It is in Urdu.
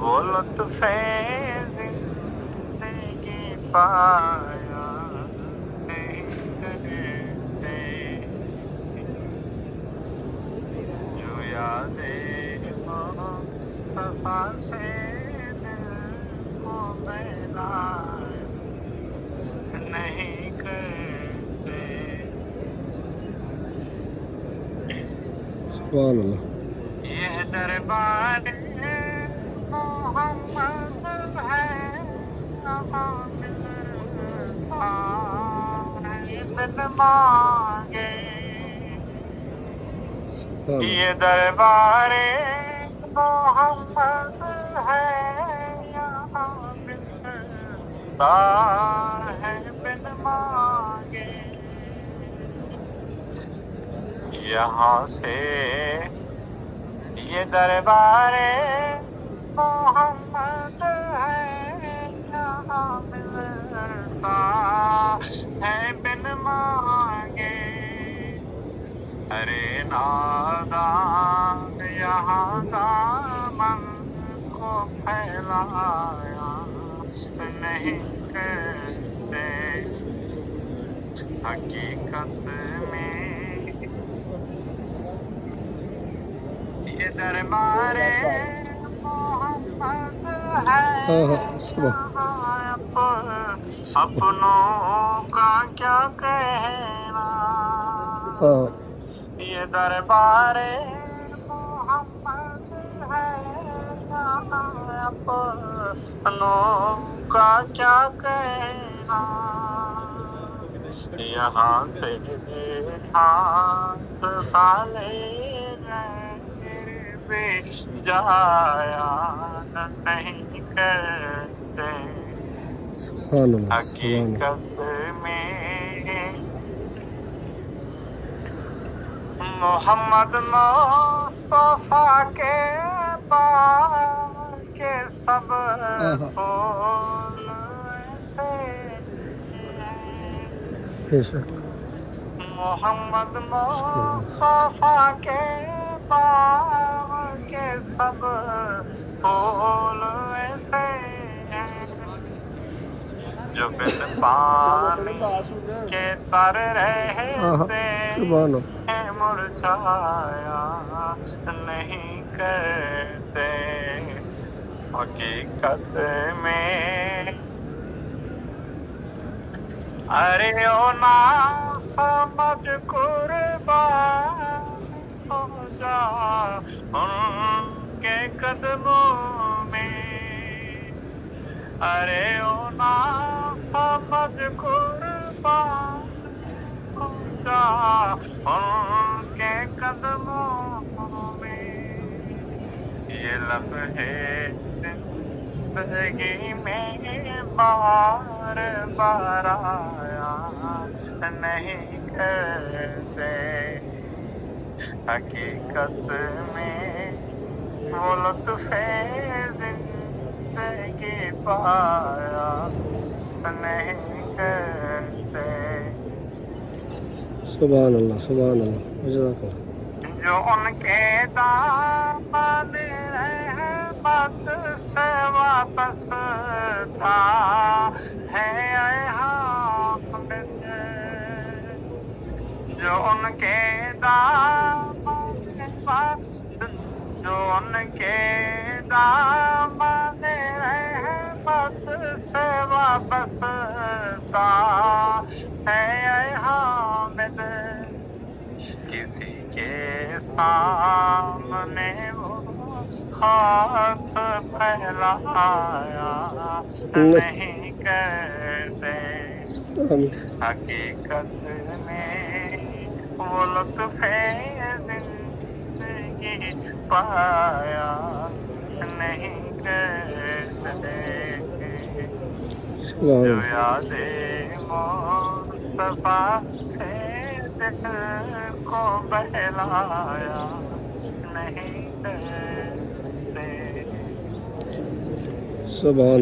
وہ لطف زندگی پایا نہیں کرتے، جو یاد مصطفیٰ سے دل کو بہلایا نہیں کرتے۔ سبحان اللہ۔ یہ دربار محمد ہے، یہاں ملتا ہے بن مانگے۔ سبحان اللہ۔ یہ دربار محمد ہے، یہاں ملتا ہے بن مانگے۔ یہاں سے یہ دربار محمد ہے، یہاں ملتا ہے بن مانگے۔ ارے نادان یہاں دامن کو پھیلایا نہیں کرتے، حقیقت میں یہ دربار محمد ہے، اپنوں کا کیا کہنا۔ یہ دربار محمد ہے، اپنوں کا کیا کہنا۔ یہاں سے ہاتھ سالے بھی جایا نہیں کرتے، سبحان اللہ۔ حقیقت میں محمد مصطفیٰ کے پاس کے سب پھول ایسے ہیں، بے شک محمد مصطفیٰ کے باغ کے سب پھول ایسے ہیں، جو بن پانی کے تر رہتے ہیں، مرجھایا نہیں کرتے، حقیقت میں ارے او نا سمجھ قربان ہو جا ان کے قدموں میں۔ ارے او نا سمجھ قربان ہو جا ان کے قدموں میں۔ یہ لمحے زندگی میں بار بار آیا نہیں کرتے، حقیقت میں وہ لطف زندگی پایا نہیں کرتے۔ سبحان اللہ، سبحان اللہ، جزاک اللہ۔ جو ان کے دامن رحمت سے وابستہ ہے اے حامد، جو ان کے دامن رحمت سے وابستہ ہے اے حامد، کسی کے سامنے وہ ہاتھ پھیلایا نہیں کرتے، حقیقت میں وہ لطف زندگی پایا نہیں کرتے، جو یاد مصطفیٰ سے دل کو بہلایا نہیں کرتے۔ سبحان